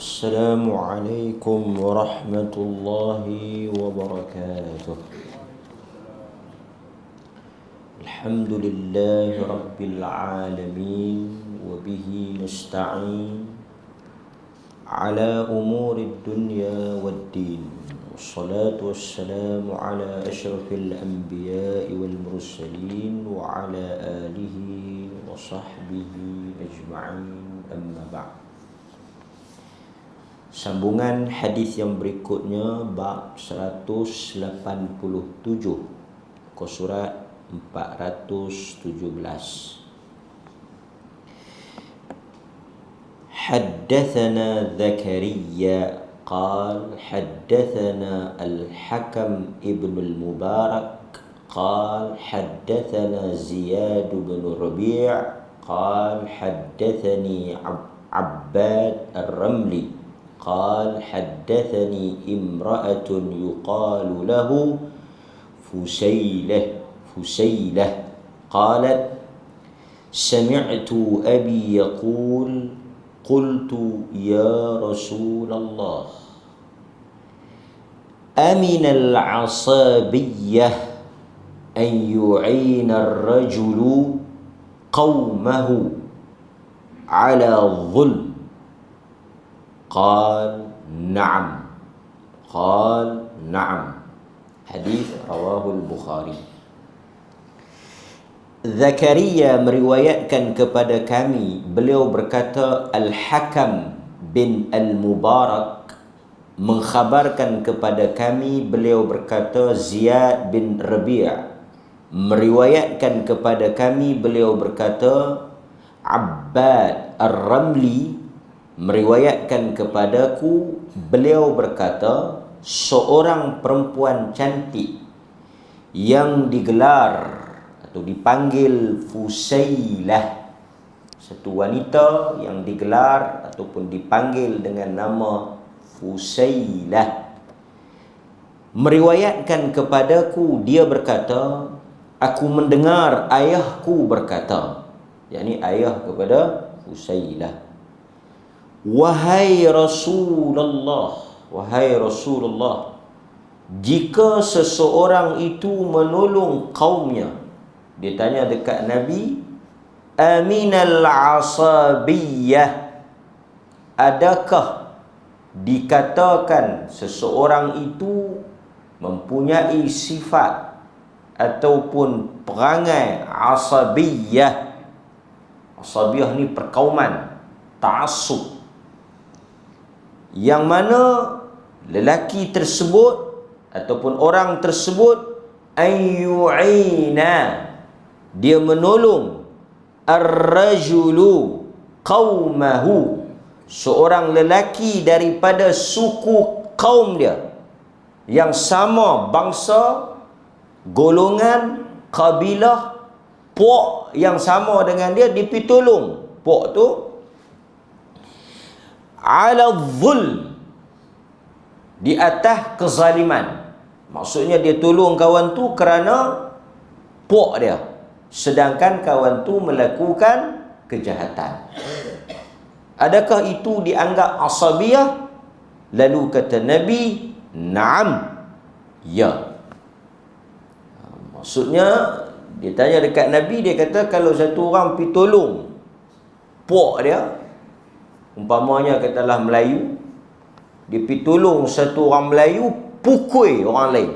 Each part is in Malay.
السلام عليكم ورحمة الله وبركاته. الحمد لله رب العالمين وبه نستعين على أمور الدنيا والدين، والصلاة والسلام على أشرف الأنبياء والمرسلين وعلى آله وصحبه أجمعين، أما بعد. Sambungan hadis yang berikutnya bab 187, muka surat 417. Haddathana Zakariya qal haddathana Al-Hakam ibn Al-Mubarak qal haddathana Ziyad ibn Rabi' qal haddathani Abbad Ar-Ramli قال حدثني امرأة يقال له فسيلة قالت سمعت أبي يقول قلت يا رسول الله أمن العصبية أن يعين الرجل قومه على الظلم قال نعم Hadis rawahul Bukhari. Zakaria meriwayatkan kepada kami, beliau berkata Al-Hakam bin Al-Mubarak mengkhabarkan kepada kami, beliau berkata Ziyad bin Rabi' meriwayatkan kepada kami, beliau berkata Abbad Ar-Ramli meriwayatkan kepadaku, beliau berkata seorang perempuan cantik yang digelar atau dipanggil Fusailah, satu wanita yang digelar ataupun dipanggil dengan nama Fusailah, meriwayatkan kepadaku, dia berkata aku mendengar ayahku berkata, yakni ayah kepada Fusailah, Wahai Rasulullah, jika seseorang itu menolong kaumnya, dia tanya dekat Nabi, aminal asabiyah, adakah dikatakan seseorang itu mempunyai sifat ataupun perangai asabiyah. Asabiyah ni perkauman, ta'assub, yang mana lelaki tersebut ataupun orang tersebut ayyu'ina, dia menolong ar-rajulu qaumahu, seorang lelaki daripada suku kaum dia yang sama bangsa, golongan, kabilah, puak yang sama dengan dia, dia pergi tolong puak tu ala dhulm, di atas kezaliman. Maksudnya dia tolong kawan tu kerana puak dia, sedangkan kawan tu melakukan kejahatan. Adakah itu dianggap asabiyah? Lalu kata Nabi, na'am, ya. Maksudnya dia tanya dekat Nabi, dia kata kalau satu orang pergi tolong puak dia, umpamanya katalah Melayu, dia pergi tolong satu orang Melayu pukul orang lain.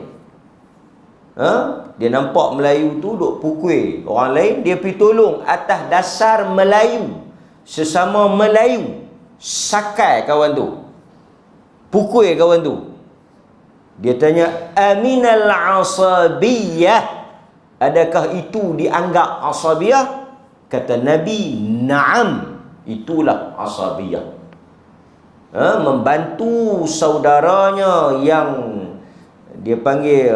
Dia nampak Melayu tu duk pukul orang lain, dia pergi tolong atas dasar Melayu, sesama Melayu, sakai kawan tu, pukul kawan tu. Dia tanya aminal asabiyah, adakah itu dianggap asabiyah? Kata Nabi, na'am, itulah asabiyah. Membantu saudaranya yang dia panggil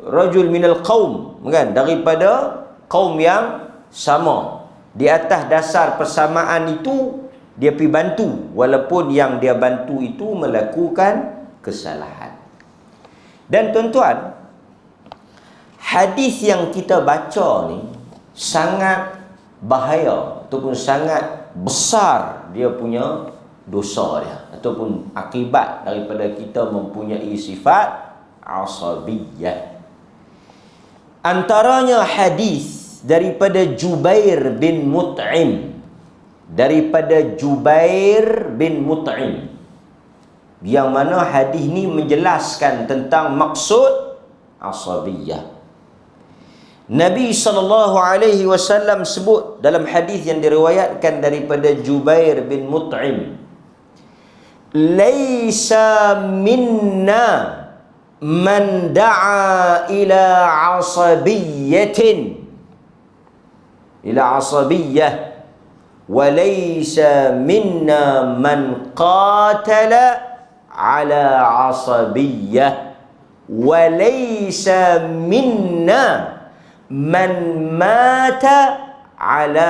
rajul minal qaum, kan, daripada kaum yang sama, di atas dasar persamaan itu dia pergi bantu, walaupun yang dia bantu itu melakukan kesalahan. Dan tuan-tuan, hadis yang kita baca ni sangat bahaya ataupun sangat besar dia punya dosa dia, ataupun akibat daripada kita mempunyai sifat asabiyah. Antaranya hadis daripada Jubair bin Mut'im, daripada Jubair bin Mut'im, yang mana hadis ni menjelaskan tentang maksud asabiyah. Nabi SAW sebut dalam hadis yang diriwayatkan daripada Jubair bin Mut'im, "Laisa minna man da'a ila asabiyyatin, ila asabiyyah, wa laysa minna man qatala ala asabiyyah, wa laysa minna man mata ala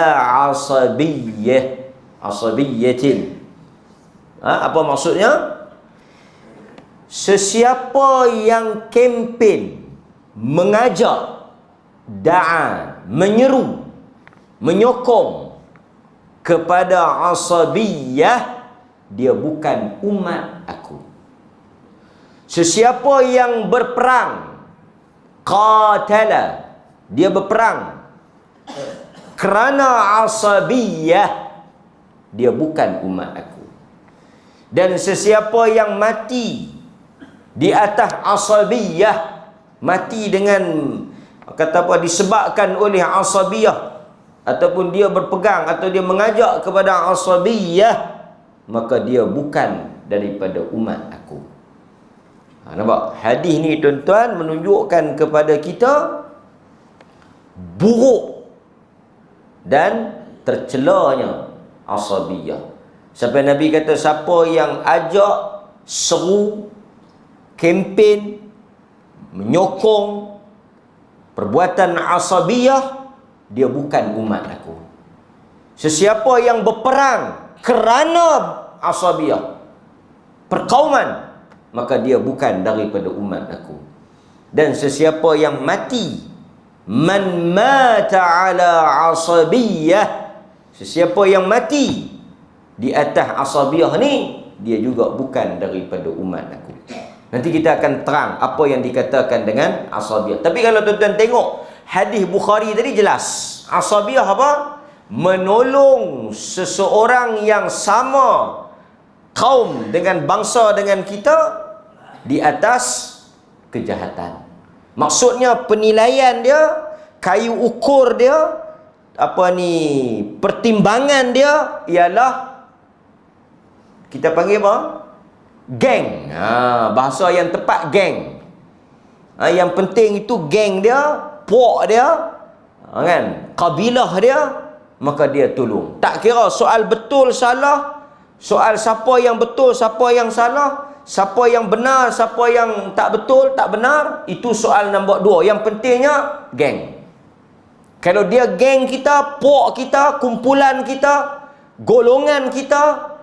asabiyyatin." Apa maksudnya? Sesiapa yang kempen, mengajak, da'a, menyeru, menyokong kepada asabiyah, dia bukan umat aku. Sesiapa yang berperang, qatala, dia berperang kerana asabiyah, dia bukan umat aku. Dan sesiapa yang mati di atas asabiyah, mati dengan kata apa, disebabkan oleh asabiyah, ataupun dia berpegang atau dia mengajak kepada asabiyah, maka dia bukan daripada umat aku. Nampak? Hadis ni tuan-tuan menunjukkan kepada kita buruk dan tercelanya asabiyah. Sampai Nabi kata, siapa yang ajak, seru, kempen, menyokong perbuatan asabiyah, dia bukan umat aku. Sesiapa yang berperang kerana asabiyah, perkauman, maka dia bukan daripada umat aku. Dan sesiapa yang mati, man mata ala asabiyah, sesiapa yang mati di atas asabiyah ni, dia juga bukan daripada umat aku. Nanti kita akan terang apa yang dikatakan dengan asabiyah. Tapi kalau tuan-tuan tengok hadis Bukhari tadi, jelas asabiyah apa? Menolong seseorang yang sama kaum dengan bangsa dengan kita di atas kejahatan. Maksudnya penilaian dia, kayu ukur dia, apa ni, pertimbangan dia ialah kita panggil apa? Geng. Bahasa yang tepat, geng. Yang penting itu geng dia, puak dia, kan, kabilah dia, maka dia tolong. Tak kira soal betul salah, soal siapa yang betul, siapa yang salah, siapa yang benar, siapa yang tak betul, tak benar, itu soal nombor 2. Yang pentingnya geng. Kalau dia geng kita, puak kita, kumpulan kita, golongan kita,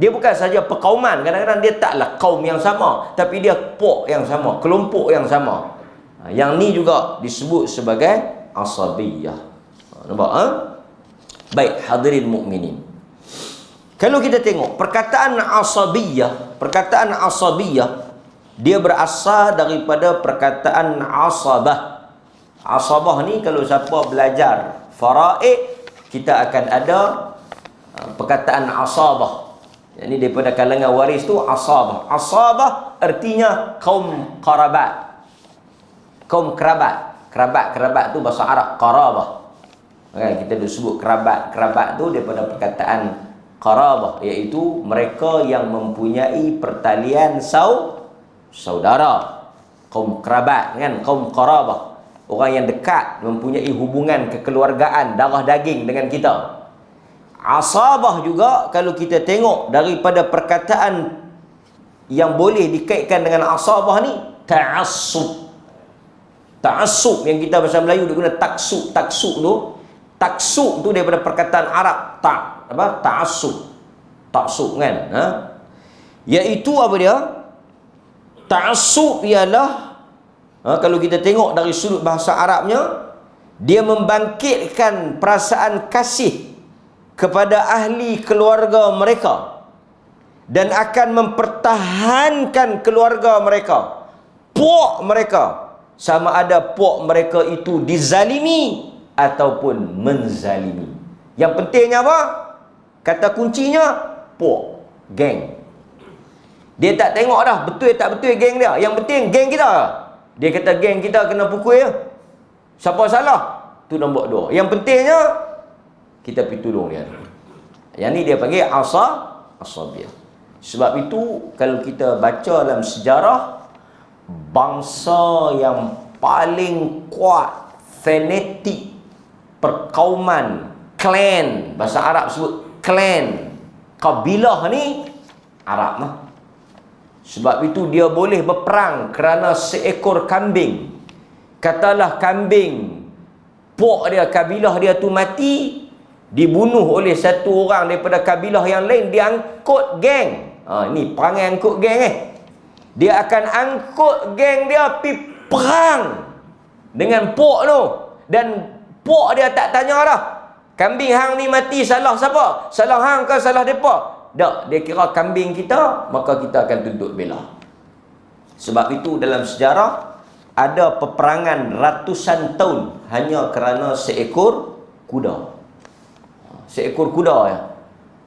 dia bukan saja perkauman. Kadang-kadang dia taklah kaum yang sama, tapi dia puak yang sama, kelompok yang sama. Yang ni juga disebut sebagai asabiyah. Nampak? Baik, hadirin mukminin. Kalau kita tengok perkataan asabiyah, dia berasal daripada perkataan asabah. Asabah ni kalau siapa belajar faraid, kita akan ada perkataan asabah. Ini daripada kalangan waris tu asabah. Asabah artinya kaum kerabat. Kaum kerabat. Kerabat tu bahasa Arab qarabah. Kita dah sebut kerabat tu daripada perkataan qarabah, iaitu mereka yang mempunyai pertalian saudara. Kaum kerabat kan, kaum qarabah. Orang yang dekat, mempunyai hubungan kekeluargaan darah daging dengan kita. Asabah juga kalau kita tengok daripada perkataan yang boleh dikaitkan dengan asabah ni, ta'assub. Ta'assub yang kita bahasa Melayu dia guna taksub. Taksub tu daripada perkataan Arab ta'assub. Taksub kan, iaitu apa dia? Ta'assub ialah kalau kita tengok dari sudut bahasa Arabnya, dia membangkitkan perasaan kasih kepada ahli keluarga mereka dan akan mempertahankan keluarga mereka, puak mereka, sama ada puak mereka itu dizalimi ataupun menzalimi. Yang pentingnya apa? Kata kuncinya puak, geng. Dia tak tengok dah betul tak betul geng dia. Yang penting geng kita. Dia kata geng kita kena pukul ya. Siapa salah? Tu nombor 2. Yang pentingnya kita pergi tolong dia. Yang ni dia panggil asabiyah. Sebab itu kalau kita baca dalam sejarah, bangsa yang paling kuat, fanatik, perkauman, klan, bahasa Arab sebut klan, kabilah ni Arab lah. Sebab itu dia boleh berperang kerana seekor kambing. Katalah kambing puak dia, kabilah dia tu mati, dibunuh oleh satu orang daripada kabilah yang lain, dia angkut geng. Ni perangai angkut geng Dia akan angkut geng dia pergi perang dengan puak tu. Dan puak dia tak tanya dah, kambing hang ni mati salah siapa? Salah hang ke salah depa? Tak, dia kira kambing kita, maka kita akan tuntut bela. Sebab itu dalam sejarah ada peperangan ratusan tahun hanya kerana seekor kuda. Seekor kuda ya.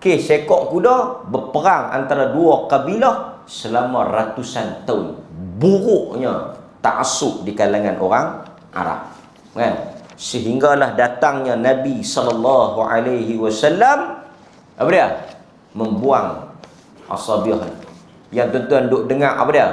Okey, seekor kuda berperang antara dua kabilah selama ratusan tahun. Buruknya ta'assub di kalangan orang Arab. Kan? Sehinggalah datangnya Nabi SAW, apa dia? Membuang asabiyah. Yang tuan-tuan duk dengar apa dia?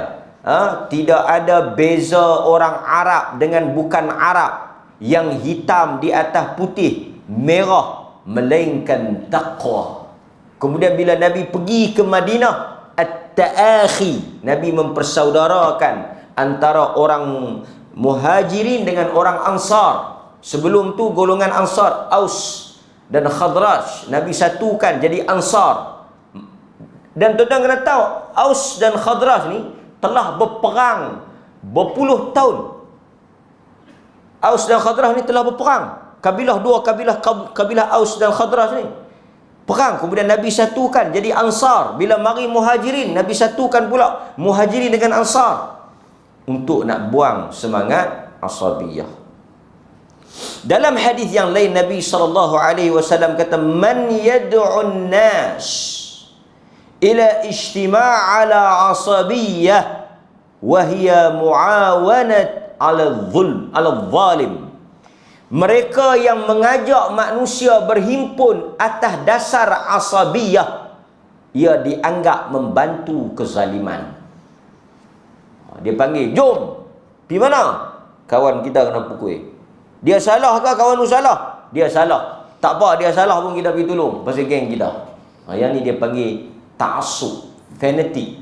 Tidak ada beza orang Arab dengan bukan Arab, yang hitam di atas putih, merah, melainkan taqwa. Kemudian bila Nabi pergi ke Madinah, at-ta'akhi, Nabi mempersaudarakan antara orang Muhajirin dengan orang Ansar. Sebelum tu golongan Ansar, Aus dan Khadraj, Nabi satukan jadi Ansar. Dan tuan-tuan kena tahu, Aus dan Khadraj ni telah berperang berpuluh tahun. Aus dan Khadraj ni telah berperang. Dua kabilah Aus dan Khadraj ni perang. Kemudian Nabi satukan jadi Ansar. Bila mari Muhajirin, Nabi satukan pula Muhajirin dengan Ansar untuk nak buang semangat asabiyah. Dalam hadis yang lain Nabi SAW kata, man yad'un nas ila ijtima' ala asabiyyah wa hiya muawanat ala zalim. Mereka yang mengajak manusia berhimpun atas dasar asabiyah, ia dianggap membantu kezaliman. Dia panggil, jom, pergi mana? Kawan kita kena pukul. Dia salah ke kawan tu salah? Dia salah. Tak apa, dia salah pun kita pergi tolong pasal geng kita. Yang ni dia panggil ta'assub, fanatik.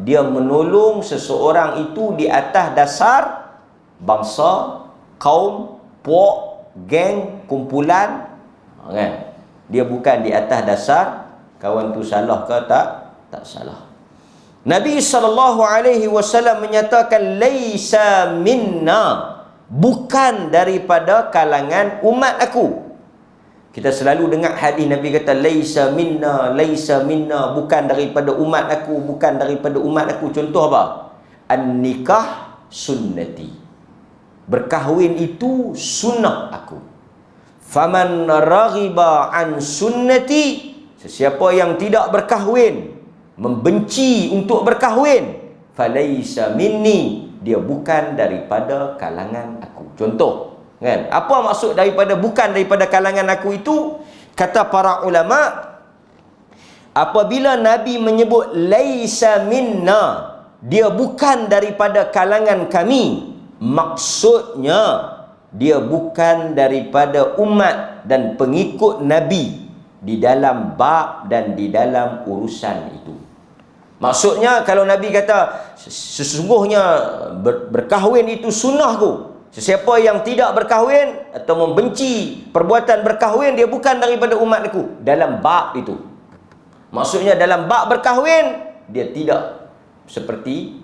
Dia menolong seseorang itu di atas dasar bangsa, kaum, puak, geng, kumpulan. Kan? Dia bukan di atas dasar kawan tu salah ke tak salah. Nabi SAW menyatakan, laisa minna, bukan daripada kalangan umat aku. Kita selalu dengar hadis Nabi kata laisa minna, bukan daripada umat aku, bukan daripada umat aku. Contoh apa? An-nikah sunnati, berkahwin itu sunnah aku. Faman raghiba an sunnati, sesiapa yang tidak berkahwin, membenci untuk berkahwin, falaisa minni, dia bukan daripada kalangan aku. Contoh, kan? Apa maksud daripada bukan daripada kalangan aku itu? Kata para ulama, apabila Nabi menyebut laisa minna, dia bukan daripada kalangan kami, maksudnya dia bukan daripada umat dan pengikut Nabi di dalam bab dan di dalam urusan itu. Maksudnya kalau Nabi kata sesungguhnya berkahwin itu sunnahku, sesiapa yang tidak berkahwin atau membenci perbuatan berkahwin, dia bukan daripada umatku dalam bab itu. Maksudnya dalam bab berkahwin dia tidak seperti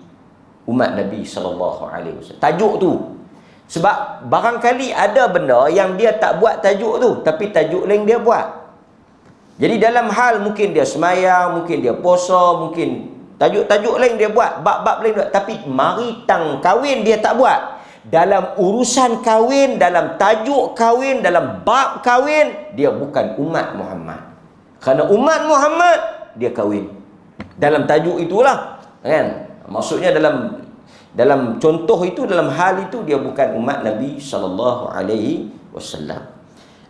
umat Nabi SAW. Tajuk tu. Sebab barangkali ada benda yang dia tak buat tajuk tu, tapi tajuk lain dia buat. Jadi dalam hal mungkin dia semayang, mungkin dia puasa, mungkin tajuk-tajuk lain dia buat, bab-bab lain buat, tapi mari tang kahwin dia tak buat. Dalam urusan kahwin, dalam tajuk kahwin, dalam bab kahwin, dia bukan umat Muhammad. Kerana umat Muhammad dia kahwin. Dalam tajuk itulah, kan? Maksudnya dalam contoh itu, dalam hal itu dia bukan umat Nabi sallallahu alaihi wasallam.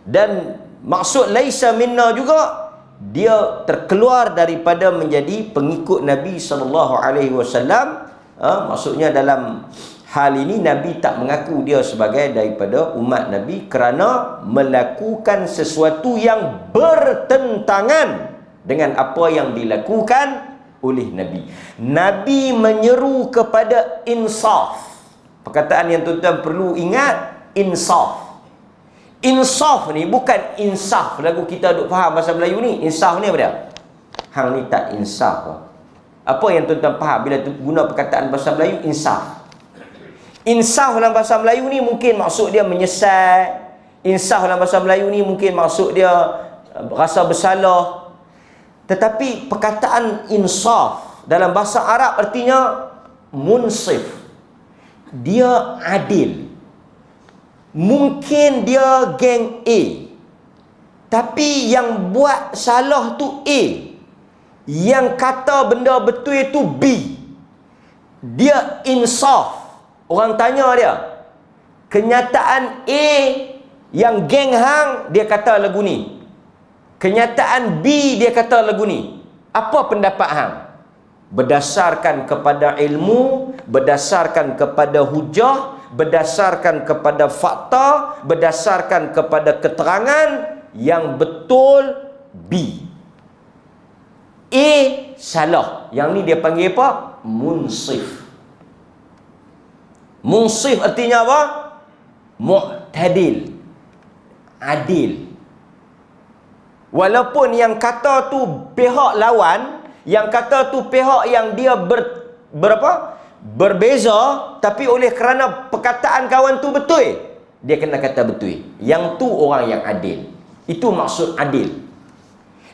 Dan maksud laisa minna juga, dia terkeluar daripada menjadi pengikut Nabi sallallahu alaihi wasallam. Maksudnya dalam hal ini Nabi tak mengaku dia sebagai daripada umat Nabi kerana melakukan sesuatu yang bertentangan dengan apa yang dilakukan oleh Nabi. Nabi menyeru kepada insaf. Perkataan yang tuan-tuan perlu ingat, insaf. Insaf ni bukan insaf. Lagu kita duk faham bahasa Melayu ni. Insaf ni apa dia? Hang ni tak insaf. Apa yang tuan-tuan faham bila guna perkataan bahasa Melayu insaf? Insaf dalam bahasa Melayu ni mungkin maksud dia menyesal. Insaf dalam bahasa Melayu ni mungkin maksud dia rasa bersalah. Tetapi perkataan insaf dalam bahasa Arab artinya munsif. Dia adil. Mungkin dia geng A, tapi yang buat salah tu A, yang kata benda betul itu B. Dia insaf. Orang tanya dia, kenyataan A yang geng hang dia kata lagu ni, kenyataan B dia kata lagu ni, apa pendapat hang? Berdasarkan kepada ilmu, berdasarkan kepada hujah, berdasarkan kepada fakta, berdasarkan kepada keterangan yang betul, B. A salah. Yang ni dia panggil apa? Munsif. Munsif artinya apa? Mu'tadil, adil. Walaupun yang kata tu pihak lawan, yang kata tu pihak yang dia berbeza, tapi oleh kerana perkataan kawan tu betul, dia kena kata betul. Yang tu orang yang adil. Itu maksud adil.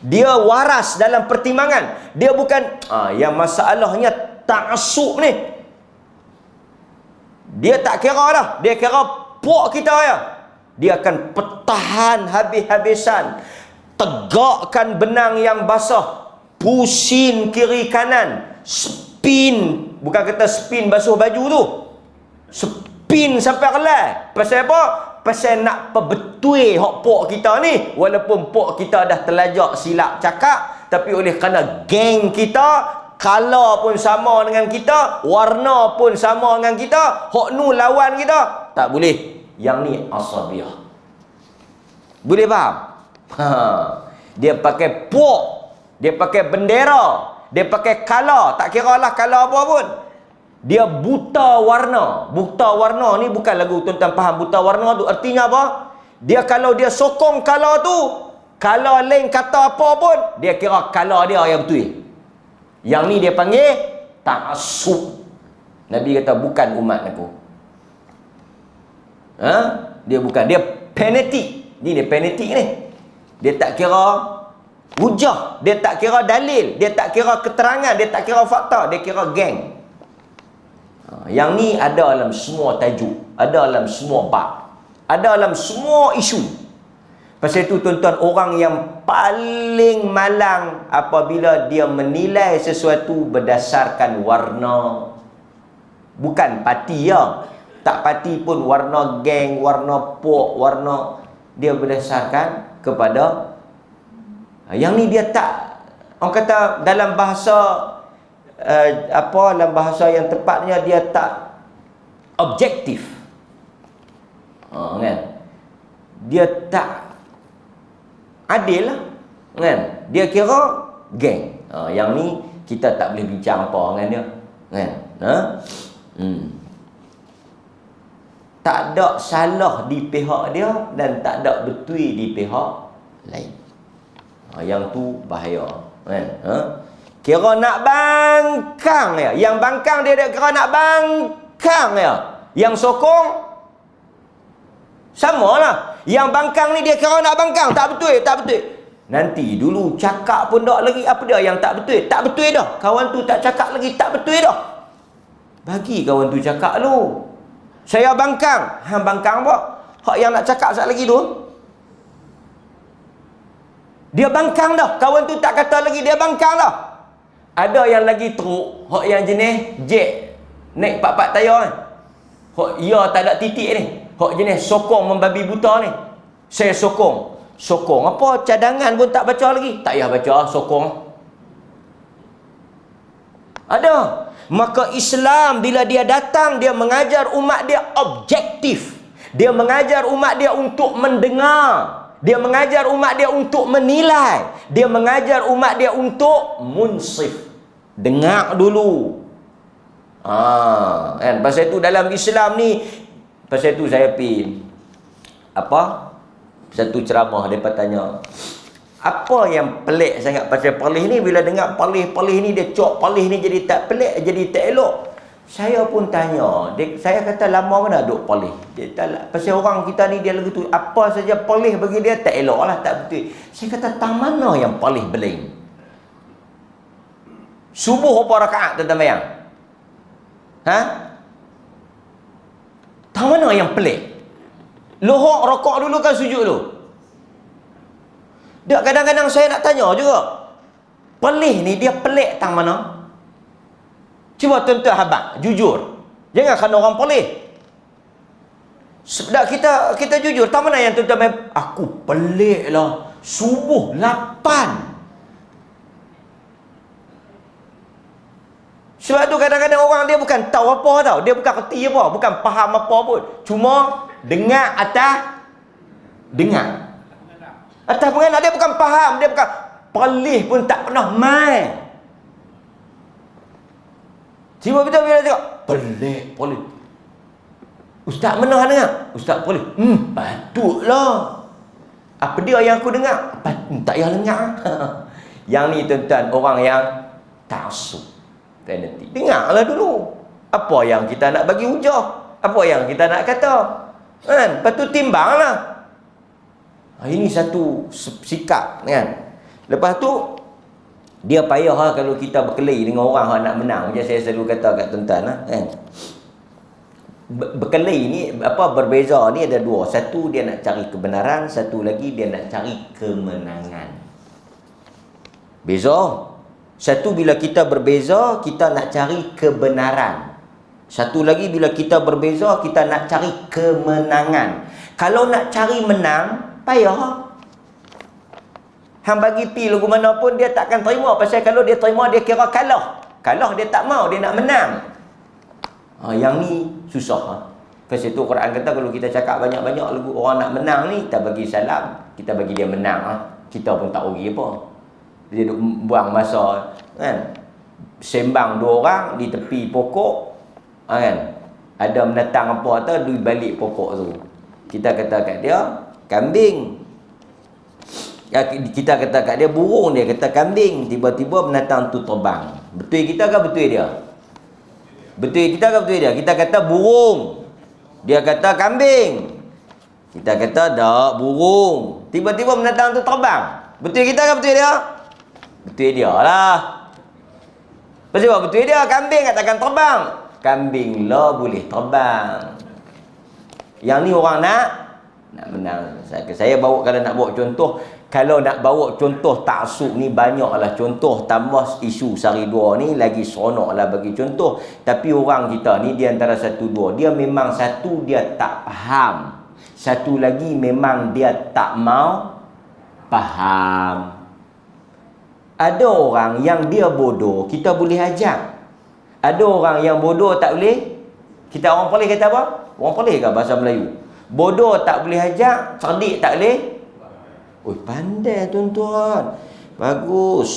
Dia waras dalam pertimbangan. Dia bukan yang masalahnya ta'assub ni. Dia tak kira dah. Dia kira puak kita ya. Dia akan pertahan habis-habisan. Tegakkan benang yang basah. Pusing kiri kanan. Spin. Bukan kata spin basuh baju tu. Spin sampai kelai. Pasal apa? Pasal nak perbetul hak puak kita ni. Walaupun puak kita dah terlajak silap cakap. Tapi oleh kerana geng kita, color pun sama dengan kita, warna pun sama dengan kita, hak nu lawan kita, tak boleh. Yang ni asabiah. Boleh faham? Dia pakai puak, dia pakai bendera, dia pakai color, tak kira lah color apa pun. Dia buta warna. Buta warna ni bukan lagu tuan-tuan faham. Buta warna tu artinya apa? Dia kalau dia sokong color tu, color lain kata apa pun, dia kira color dia yang betul. Yang ni dia panggil ta'assub. Nabi kata bukan umat aku. Dia bukan. Dia fanatik. Ni dia fanatik ni. Dia tak kira hujah, dia tak kira dalil, dia tak kira keterangan, dia tak kira fakta, dia kira geng. Yang ni ada dalam semua tajuk, ada dalam semua bab, ada dalam semua isu. Pasal itu tuan-tuan, orang yang paling malang apabila dia menilai sesuatu berdasarkan warna. Bukan parti ya. Tak parti pun, warna geng, warna puak, warna. Dia berdasarkan kepada yang ni dia tak, orang kata dalam bahasa dalam bahasa yang tepatnya dia tak objektif. Kan? Dia tak adil lah, kan? Dia kira geng. Yang ni kita tak boleh bincang apa dengan dia, kan? Tak ada salah di pihak dia dan tak ada betul di pihak lain. Yang tu bahaya, kan? Kira nak bangkang ya. Yang bangkang dia kira nak bangkang ya. Yang sokong sama lah. Yang bangkang ni dia kira nak bangkang. Tak betul, tak betul. Nanti dulu cakap pun tak lagi. Apa dia yang tak betul? Tak betul dah. Kawan tu tak cakap lagi, tak betul dah. Bagi kawan tu cakap lu. Saya bangkang. Hang bangkang apa? Hak yang nak cakap sat lagi tu. Dia bangkang dah. Kawan tu tak kata lagi, dia bangkang dah. Ada yang lagi teruk. Hak yang jenis jet. Naik 4-4 tayar kan. Hak ia tak ada titik ni. Hak jenis sokong membabi buta ni. Saya sokong. Sokong apa? Cadangan pun tak baca lagi. Tak payah baca, sokong. Ada. Maka Islam bila dia datang, dia mengajar umat dia objektif. Dia mengajar umat dia untuk mendengar. Dia mengajar umat dia untuk menilai. Dia mengajar umat dia untuk munsif. Dengar dulu. Kan? Pasal itu dalam Islam ni, pasal itu saya pergi satu ceramah, mereka tanya, apa yang pelik sangat pasal palih ni? Bila dengar palih ni, dia cok palih ni jadi tak pelik, jadi tak elok. Saya pun tanya, saya kata lama mana duk palih? Dia tak, pasal orang kita ni dia lagu tu, apa saja palih bagi dia tak elok lah, tak betul. Saya kata, tang mana yang palih beling? Subuh berapa rakaat tuan-tuan bayang? Tang mana yang pelik? Lohok rokok dulu kan sujud dulu. Tak, kadang-kadang saya nak tanya juga. Pelih ni dia pelik tang mana? Cuba tuan-tuan habaq, jujur. Jangan kena orang pelih. Sebab kita jujur, tang mana yang tuan-tuan aku pelik lah. Subuh 8. Sebab tu kadang-kadang orang dia bukan tahu apa tau. Dia bukan kerti apa, bukan faham apa pun. Cuma dengar atas dengar. Atas pengenak dia bukan faham, dia bukan pelih pun tak pernah main. Cuba kita bila tengok pelik. Ustaz mana dengar? Ustaz pelih. Patutlah. Apa dia yang aku dengar? Tak payah dengar. Yang ni tuan-tuan, orang yang taksub. Nanti dengarlah dulu. Apa yang kita nak bagi hujah? Apa yang kita nak kata? Kan? Lepas tu timbanglah. Ini satu sikap kan. Lepas tu dia payah kalau kita berkelahi dengan orang yang nak menang. Macam saya selalu kata kat tuan-tuan kan. Berkelahi ni berbeza ni ada dua. Satu dia nak cari kebenaran, satu lagi dia nak cari kemenangan. Beza. Satu bila kita berbeza, kita nak cari kebenaran. Satu lagi bila kita berbeza, kita nak cari kemenangan. Kalau nak cari menang, payah. Hang bagi pi lagu mana pun dia takkan terima. Pasal kalau dia terima, dia kira kalah. Kalah dia tak mau, dia nak menang. Yang ni susah. Pasal itu Quran kata kalau kita cakap banyak-banyak lagu orang nak menang ni, kita bagi salam, kita bagi dia menang. Kita pun tak rugi apa. Dia buang masa kan, sembang dua orang di tepi pokok kan, ada menatang apa atau di balik pokok tu. Kita kata kat dia kambing, kita kata kat dia burung, dia kata kambing. Tiba-tiba menatang tu terbang. Betul kita ke betul dia? Betul kita ke betul dia? Kita kata burung, dia kata kambing. Kita kata dak burung. Tiba-tiba menatang tu terbang. Betul kita ke betul dia? Betul dia lah. Pasal apa betul dia? Kambing katakan terbang. Kambing lah boleh terbang. Yang ni orang nak menang. Saya bawa, kalau nak bawa contoh, kalau nak bawa contoh taksub ni banyaklah contoh. Tambah isu sehari dua ni lagi seronok lah bagi contoh. Tapi orang kita ni di antara satu dua, dia memang satu dia tak faham, satu lagi memang dia tak mau faham. Ada orang yang dia bodoh, kita boleh ajak. Ada orang yang bodoh tak boleh. Kita orang boleh kata apa? Orang boleh ke bahasa Melayu? Bodoh tak boleh ajak, cerdik tak boleh. Pandai tuan-tuan. Bagus.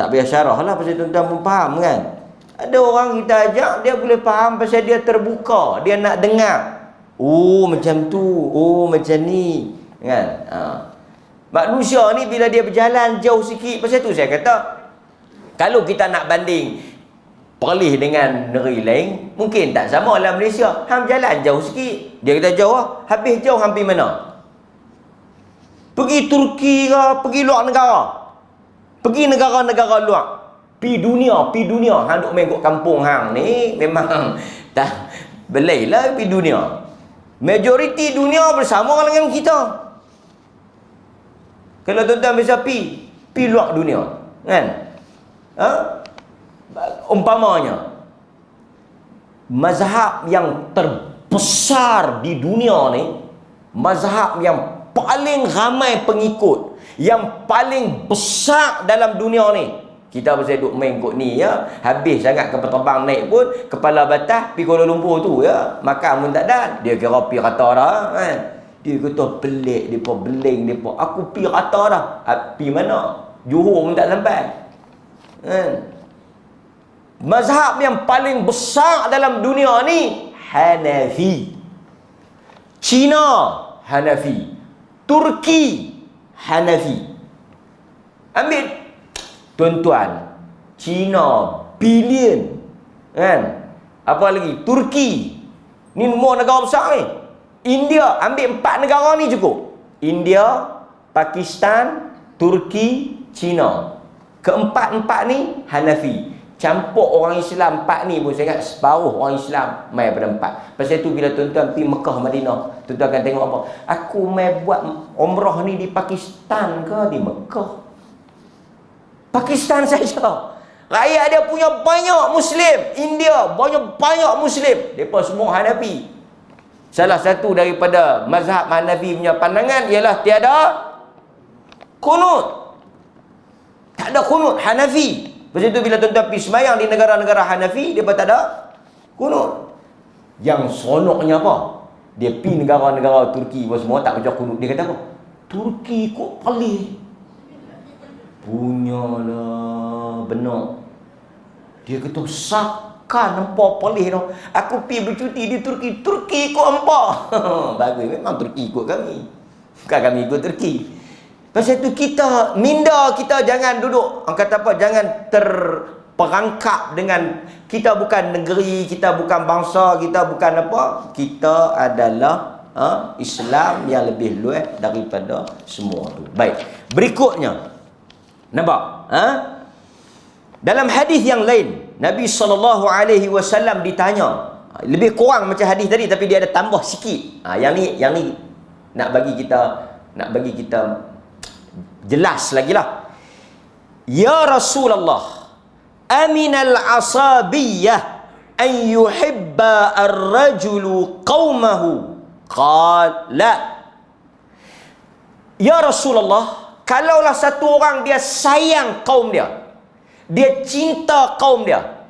Tak payah syarah lah pasal tuan-tuan pun faham kan. Ada orang kita ajak, dia boleh faham pasal dia terbuka, dia nak dengar. Oh macam tu, oh macam ni kan. Manusia ni bila dia berjalan jauh sikit, pasal tu saya kata, kalau kita nak banding Perlis dengan negeri lain, mungkin tak sama dalam Malaysia. Hang jalan jauh sikit, dia kata jauh lah. Habis jauh hampir mana? Pergi Turki ke, pergi luar negara. Pergi negara-negara luar. Pi dunia. Hang duk main kat kampung hang ni memang tak belai lah pi dunia. Majoriti dunia bersama dengan kita. Kalau tuan-tuan bisa pi luar dunia, kan? Umpamanya mazhab yang terbesar di dunia ni, mazhab yang paling ramai pengikut, yang paling besar dalam dunia ni. Kita pasal duk main kot ni ya, habis sangat kapal terbang naik pun kepala batas pi Kuala Lumpur tu ya, makan pun tak ada. Dia kira pi rata dah kan. Dia kata pelik depa, beling depa. Aku pi rata dah. Pi mana? Johor pun tak sampai. Kan? Mazhab yang paling besar dalam dunia ni Hanafi. Cina Hanafi. Turki Hanafi. Ambil tuan-tuan, Cina bilion, kan? Apa lagi? Turki. Ni semua negara besar ni. India, ambil 4 negara ni cukup. India, Pakistan, Turki, Cina. Keempat-empat ni Hanafi. Campur orang Islam 4 ni pun saya ingat separuh orang Islam mai pada 4. Pasal tu bila tuan-tuan pergi Mekah, Madinah, tuan-tuan akan tengok apa? Aku mai buat umrah ni di Pakistan ke di Mekah? Pakistan saja. Rakyat dia punya banyak Muslim. India banyak Muslim. Mereka semua Hanafi. Salah satu daripada mazhab Hanafi punya pandangan ialah tiada kunut. Tak ada kunut Hanafi. Lepas itu bila tuan-tuan pergi sembahyang di negara-negara Hanafi, dia tak ada kunut. Yang seronoknya apa? Dia pergi negara-negara Turki semua tak baca kunut. Dia kata apa? Turki kok pelik. Punyalah benar. Dia kata sakan nampak pelik no. Aku pergi bercuti di Turki. Turki ikut hampa. Bagus, memang Turki ikut kami. Bukan kami ikut Turki. Pasal tu kita minda, kita jangan duduk, orang kata apa, jangan terperangkap dengan kita bukan negeri, kita bukan bangsa, kita bukan apa. Kita adalah Islam yang lebih luas daripada semua tu. Baik. Berikutnya. Nampak? Dalam hadis yang lain, Nabi SAW ditanya, lebih kurang macam hadis tadi tapi dia ada tambah sikit. Yang ni nak bagi kita jelas lagi lah. Ya Rasulullah, aminal asabiyyah an yuhibba ar-rajulu qawmahu. Qala la. Ya Rasulullah, kalaulah satu orang dia sayang kaum dia, dia cinta kaum dia,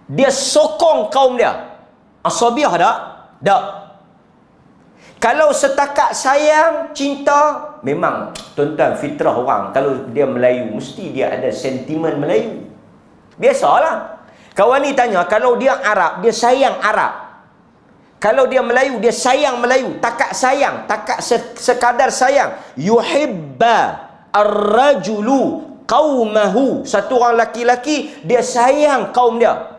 dia sokong kaum dia, asabiyyah tak? Tak. Kalau setakat sayang, cinta, memang tuan-tuan fitrah orang, kalau dia Melayu, mesti dia ada sentimen Melayu. Biasalah. Kawan ni tanya, kalau dia Arab, dia sayang Arab. Kalau dia Melayu, dia sayang Melayu. Takat sayang, takat sekadar sayang. Yuhibba ar-rajulu qawmahu. Satu orang laki-laki, dia sayang kaum dia.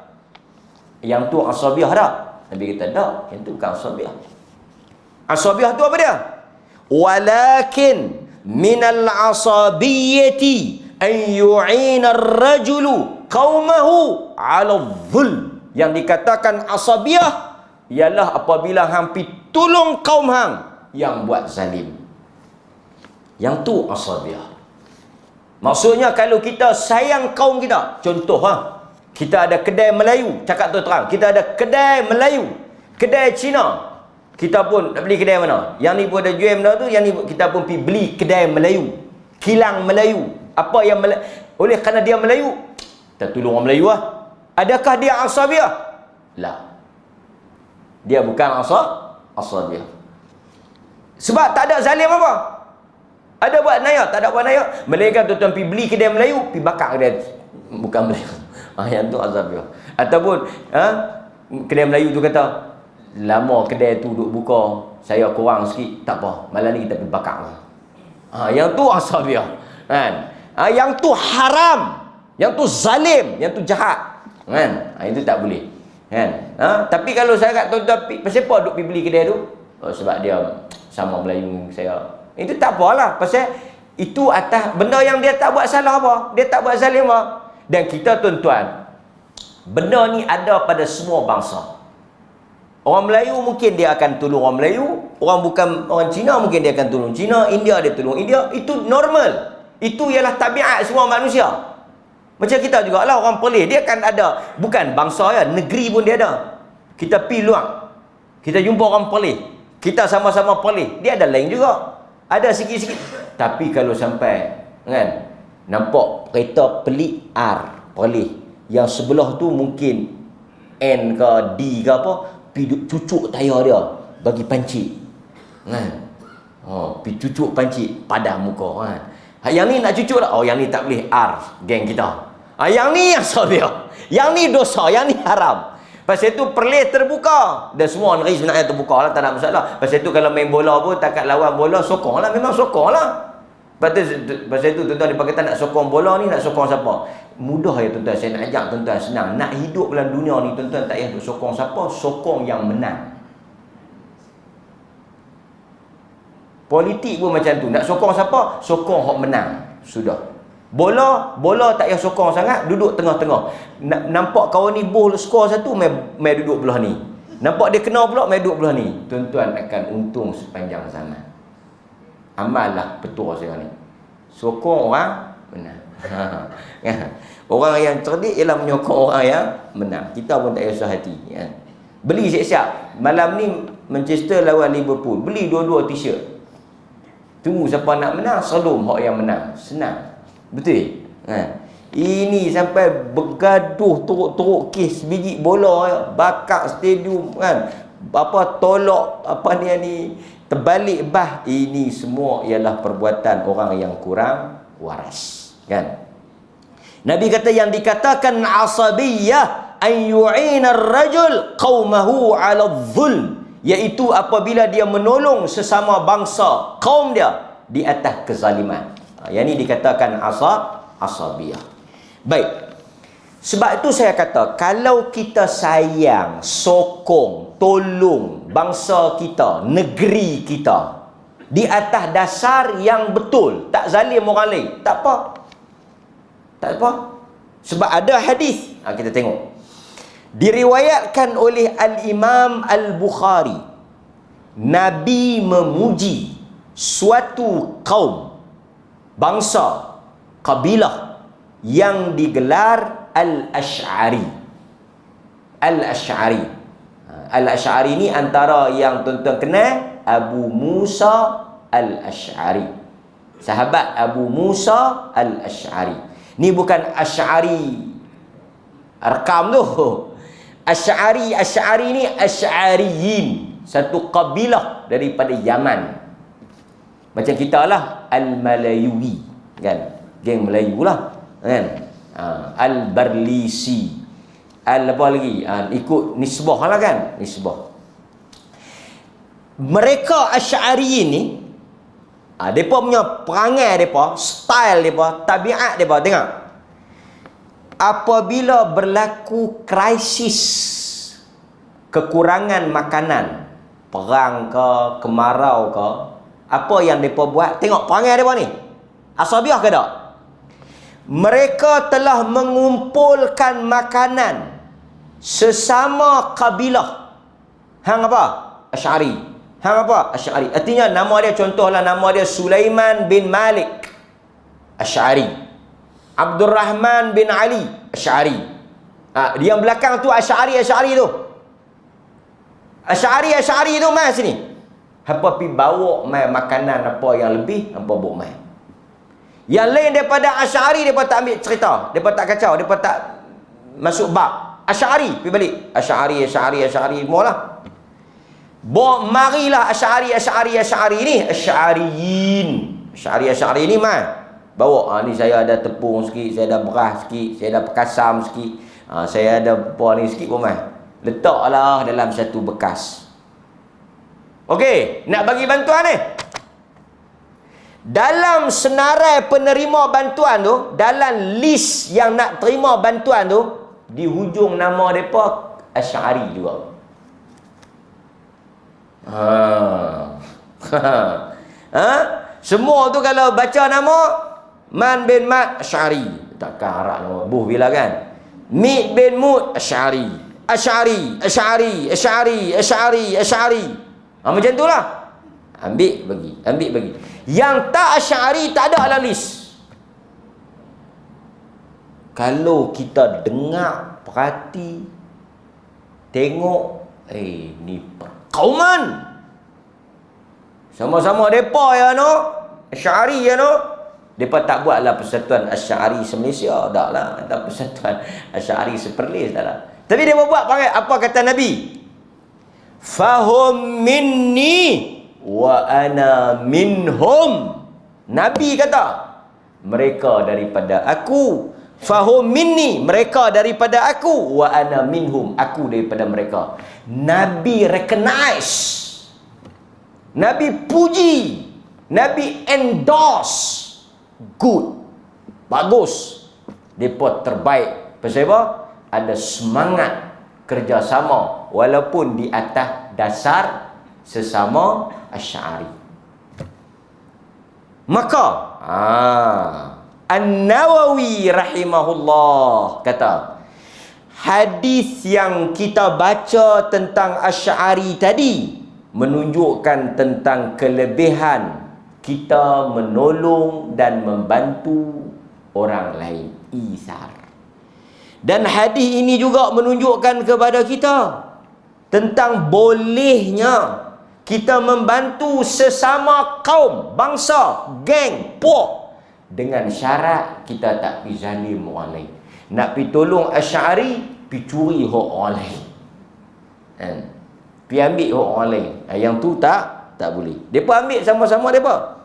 Yang tu asabiyyah tak? Nabi kata tak, yang tu bukan asabiyyah. Asabiyyah tu apa dia? Walakin minal asabiyyati an yu'ina ar-rajulu qaumahu 'ala adh-dhulm. Yang dikatakan asabiyyah ialah apabila hang pi tolong kaum hang yang buat zalim. Yang tu asabiyyah. Maksudnya kalau kita sayang kaum kita, contoh kita ada kedai Melayu, cakap terang, kita ada kedai Melayu, kedai Cina. Kita pun nak beli kedai mana? Yang ni pun ada jual benda tu, yang ni kita pun pergi beli kedai Melayu, kilang Melayu. Apa yang oleh kerana dia Melayu, kita tolong orang Melayu lah. Adakah dia asabiyyah? La. Dia bukan asabiyyah. Sebab tak ada zalim apa? Ada buat naya, tak ada buat naya. Melainkan tuan-tuan pergi beli kedai Melayu, pergi bakar kedai bukan Melayu. Yang tu asabiyyah. Ataupun kedai Melayu tu kata, lama kedai tu duk buka, saya kurang sikit, tak apa, malam ni kita pergi bakar. Yang tu asabiyyah, kan? Yang tu haram, yang tu zalim, yang tu jahat, kan? Itu tak boleh, kan? Tapi kalau saya kat tuan-tuan, pasal apa duk pergi beli kedai tu? Sebab dia sama Melayu saya, Itu tak apalah. Pasal itu atas benda yang dia tak buat salah apa. Dia tak buat zalim apa. Dan kita tuan-tuan, benda ni ada pada semua bangsa. Orang Melayu mungkin dia akan tolong orang Melayu. Orang bukan orang Cina mungkin dia akan tolong Cina. India dia tolong India. Itu normal. Itu ialah tabiat semua manusia. Macam kita juga lah orang Perlis. Dia akan ada. Bukan bangsa ya. Negeri pun dia ada. Kita pergi luar. Kita jumpa orang Perlis. Kita sama-sama Perlis. Dia ada lain juga. Ada sikit-sikit. Tapi kalau sampai kan, nampak kereta pelik R Perlis. Yang sebelah tu mungkin N ke D ke apa. Pergi cucuk tayar dia bagi pancit kan. Pergi cucuk pancit padam muka kan. Yang ni nak cucuk tak? Yang ni tak boleh. R geng kita. Yang ni yang salah dia. Yang ni dosa, yang ni haram. Pasal tu Perlis terbuka. Dan semua negeri sebenarnya terbuka lah, tak ada masalah. Pasal tu kalau main bola pun takat lawan bola sokong lah, memang sokong lah. Pasal tu tuan-tuan dia kata nak sokong bola ni, nak sokong siapa? Mudah ya tuan-tuan, saya nak ajak tuan-tuan senang. Nak hidup dalam dunia ni tuan-tuan tak payah duk sokong siapa, sokong yang menang. Politik pun macam tu, nak sokong siapa, sokong hok menang. Sudah. Bola tak payah sokong sangat, duduk tengah-tengah. Nampak kawan ni bowl skor satu, mai duduk belah ni. Nampak dia kena pula, mai duduk belah ni. Tuan-tuan akan untung sepanjang zaman. Amallah petua saya ni. Sokong orang menang. Orang yang cerdik ialah menyokong orang yang menang. Kita pun tak usah hati ya. Beli siap-siap. Malam ni Manchester lawan Liverpool. Beli dua-dua t-shirt. Tunggu siapa nak menang, selum hak yang menang. Senang. Betul? Ini sampai bergaduh teruk-teruk kes biji bola ya. Bakar stadium kan. Apa tolak apa ni terbalik bah. Ini semua ialah perbuatan orang yang kurang waras kan. Nabi kata yang dikatakan asabiyah an yu'ina ar-rajul qaumahu 'ala adh-dhulm, iaitu apabila dia menolong sesama bangsa kaum dia di atas kezaliman. Yang ini dikatakan asabiyah. Baik. Sebab itu saya kata, kalau kita sayang, sokong, tolong bangsa kita, negeri kita di atas dasar yang betul, tak zalim orang lain, tak apa. Tak apa. Sebab ada hadis. Kita tengok. Diriwayatkan oleh Al-Imam Al-Bukhari. Nabi memuji suatu kaum, bangsa, kabilah yang digelar Al-Ash'ari. Al-Ash'ari. Al-Ash'ari ni antara yang tuan-tuan kenal Abu Musa Al-Ash'ari. Sahabat Abu Musa Al-Ash'ari. Ni bukan Asy'ari rekam tu. Asy'ari ni Asy'ariyin, satu kabilah daripada Yaman. Macam kita lah Al-Malayuwi kan, geng Melayu lah kan. Al-Barlisi, apa lagi, ikut nisbah lah kan, nisbah. Mereka Asy'ariyin ni, mereka punya perangai mereka, style mereka, tabiat mereka, tengok. Apabila berlaku krisis, kekurangan makanan, perang ke, kemarau ke, apa yang mereka buat? Tengok perangai mereka ni. Asabiah ke tak? Mereka telah mengumpulkan makanan sesama kabilah. Hang apa? Asy'ari. Hang apa? Asy'ari. Artinya nama dia, contohlah nama dia Sulaiman bin Malik Asy'ari, Abdul Rahman bin Ali Asy'ari. Dia yang belakang tu Asy'ari tu. Asy'ari tu mai sini. Hangpa pi bawa mai makanan apa yang lebih, hangpa bawa mai. Yang lain daripada Asy'ari depa tak ambil cerita, depa tak kacau, depa tak masuk bab. Asy'ari pi balik. Asy'ari semualah. Marilah Asy'ari ni Asy'ariyin. Asy'ari ni mai bawa, ni saya ada tepung sikit, saya ada beras sikit, saya ada perkasam sikit, saya ada apa ni sikit pun mai. Letaklah dalam satu bekas. Okey, nak bagi bantuan ni. Dalam senarai penerima bantuan tu, dalam list yang nak terima bantuan tu, di hujung nama mereka Asy'ari juga. Semua tu kalau baca nama Man bin Mat Asy'ari, takkan Arab nama buh bila kan. Mid bin Mud Asy'ari, Asy'ari, Asy'ari, Asy'ari, Asy'ari, Asy'ari. Macam tu lah. Ambil bagi. Yang tak Asy'ari tak ada dalam list. Kalau kita dengar, perhati, tengok, ni perkauman. Sama-sama depa ya no, Asy'ari ya no. Depa tak buatlah persatuan Asy'ari se-Malaysia, taklah. Tak persatuan Asy'ari se-Perlis, taklah. Tapi dia buat panggil apa kata Nabi? Fahum minni wa ana minhum. Nabi kata, mereka daripada aku. Fahum minni, mereka daripada aku. Wa ana minhum, aku daripada mereka. Nabi recognize, Nabi puji, Nabi endorse. Good, bagus, mereka terbaik. Pasal apa? Ada semangat kerjasama walaupun di atas dasar sesama Asy'ari. Maka An-Nawawi rahimahullah kata, hadis yang kita baca tentang Asy'ari tadi menunjukkan tentang kelebihan kita menolong dan membantu orang lain, isar. Dan hadis ini juga menunjukkan kepada kita tentang bolehnya kita membantu sesama kaum, bangsa, geng, puak, dengan syarat kita tak pergi zalim orang lain. Nak pergi tolong Asy'ari, pergi curi hak orang lain, pergi ambil hak orang lain. Yang tu tak boleh. Depa ambil sama-sama depa.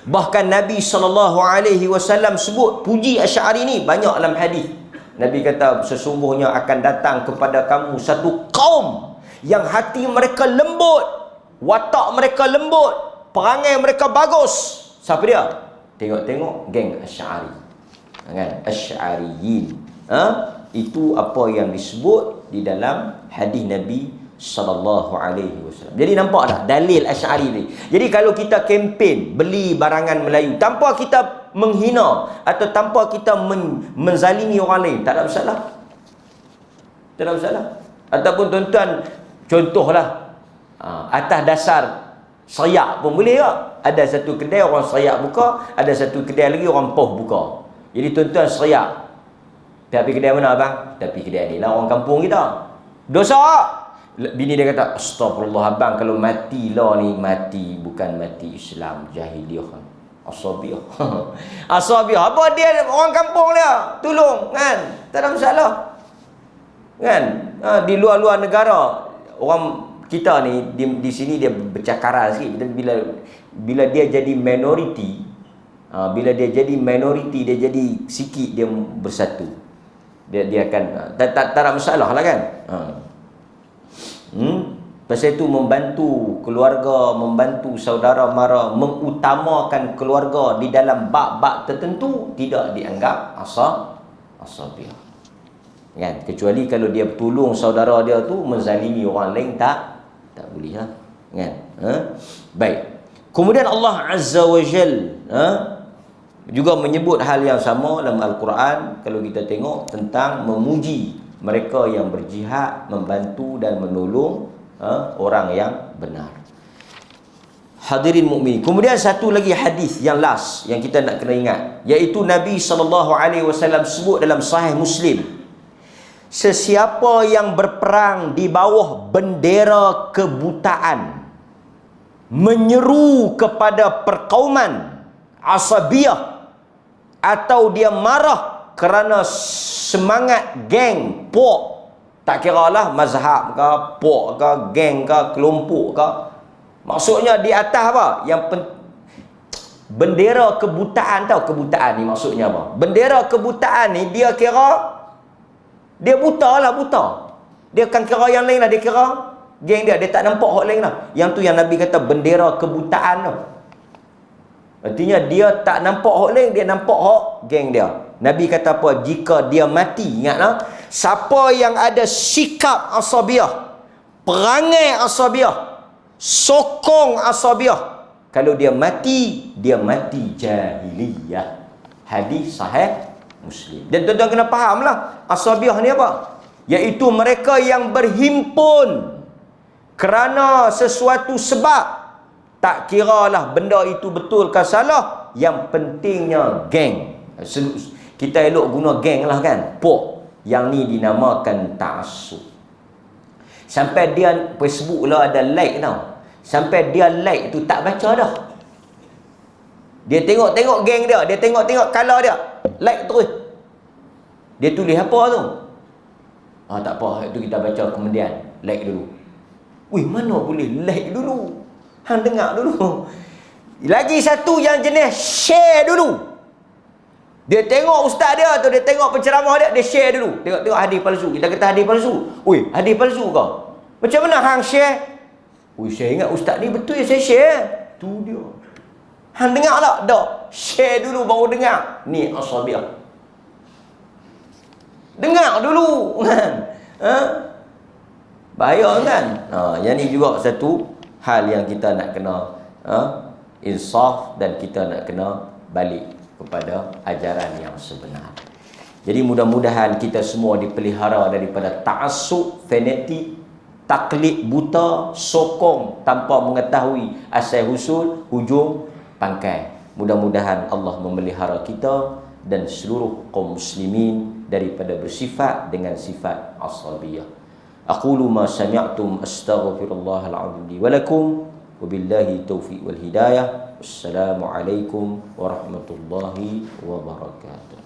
Bahkan Nabi SAW sebut puji Asy'ari ni banyak dalam hadis. Nabi kata, sesungguhnya akan datang kepada kamu satu kaum yang hati mereka lembut, watak mereka lembut, perangai mereka bagus. Siapa dia? Tengok-tengok geng Asy'ari, kan? Asy'ariyin. Itu apa yang disebut di dalam hadis Nabi SAW. Jadi nampak dah dalil Asy'ari ni. Jadi kalau kita kempen beli barangan Melayu tanpa kita menghina atau tanpa kita menzalimi orang lain, tak ada masalah. Tak ada masalah. Ataupun tuan-tuan, contohlah atas dasar sayak pun boleh tak? Ada satu kedai orang sayak buka, ada satu kedai lagi orang poh buka. Jadi tuan-tuan sayak, tapi kedai mana abang? Tapi kedai ni lah orang kampung kita. Dosa. Bini dia kata, astagfirullah abang, kalau mati lah ni, mati bukan mati Islam, jahiliah, asabiah. Asabiah, apa dia orang kampung dia, tolong kan, tak ada masalah kan. Di luar-luar negara, orang kita ni di sini dia bercakara sikit. Bila dia jadi minoriti, bila dia jadi minoriti, dia jadi sikit, dia bersatu, dia akan tak ada masalah lah kan. Pasal itu membantu keluarga, membantu saudara mara, mengutamakan keluarga di dalam bab-bab tertentu tidak dianggap asabiah, kan? Kecuali kalau dia tolong saudara dia tu menzalimi orang lain, tak boleh lah, kan? Baik. Kemudian Allah Azza wa Jal juga menyebut hal yang sama dalam Al-Quran. Kalau kita tengok tentang memuji mereka yang berjihad, membantu dan menolong orang yang benar. Hadirin mukmin. Kemudian satu lagi hadis yang last yang kita nak kena ingat, iaitu Nabi SAW sebut dalam Sahih Muslim, sesiapa yang berperang di bawah bendera kebutaan, menyeru kepada perkauman asabiyah, atau dia marah kerana semangat geng, puak, tak kira lah mazhab ke, puak ke, geng ke, kelompok ke. Maksudnya di atas apa? Bendera kebutaan. Tahu kebutaan ni maksudnya apa? Bendera kebutaan ni dia kira, dia buta lah, buta. Dia akan kira yang lain lah, dia kira geng dia tak nampak hak lain lah. Yang tu yang Nabi kata bendera kebutaan tu. Artinya dia tak nampak hak lain, dia nampak hak geng dia. Nabi kata apa? Jika dia mati, ingatlah, siapa yang ada sikap asabiah, perangai asabiah, sokong asabiah, Kalau dia mati jahiliyah. Hadis sahih Muslim. Dan tuan-tuan kena fahamlah, Asabiyah ni apa? Iaitu mereka yang berhimpun kerana sesuatu sebab. Tak kiralah benda itu betul ke salah, yang pentingnya geng. Kita elok guna geng lah kan. Yang ni dinamakan ta'assub. Sampai dia Facebook lah ada like tau. Sampai dia like tu tak baca dah. Dia tengok-tengok geng dia, dia tengok-tengok color dia, like terus. Dia tulis apa tu? Tak apa, itu kita baca kemudian. Like dulu. Wih, mana boleh like dulu? Hang dengar dulu. Lagi satu yang jenis share dulu. Dia tengok ustaz dia tu, dia tengok penceramah dia, dia share dulu. Tengok hadis palsu. Kita kata hadis palsu. Wih, hadis palsu kau. Macam mana hang share? Wih, saya ingat ustaz ni betul ya saya share. Tu dia. Hang dengar tak? Tak. Share dulu baru dengar. Ni Asabiyah. Dengar dulu kan. Bahaya kan. Yang ni juga satu hal yang kita nak kena insaf, dan kita nak kena balik kepada ajaran yang sebenar. Jadi mudah-mudahan kita semua dipelihara daripada ta'assub, fanatik, taklid buta, sokong tanpa mengetahui asal usul, hujung pangkal. Mudah-mudahan Allah memelihara kita dan seluruh kaum muslimin daripada bersifat dengan sifat asabiyah. Aqulu ma sami'tum astaghfirullahal azim li wa lakum wa billahi taufiq wal hidayah. Wassalamu alaikum warahmatullahi wabarakatuh.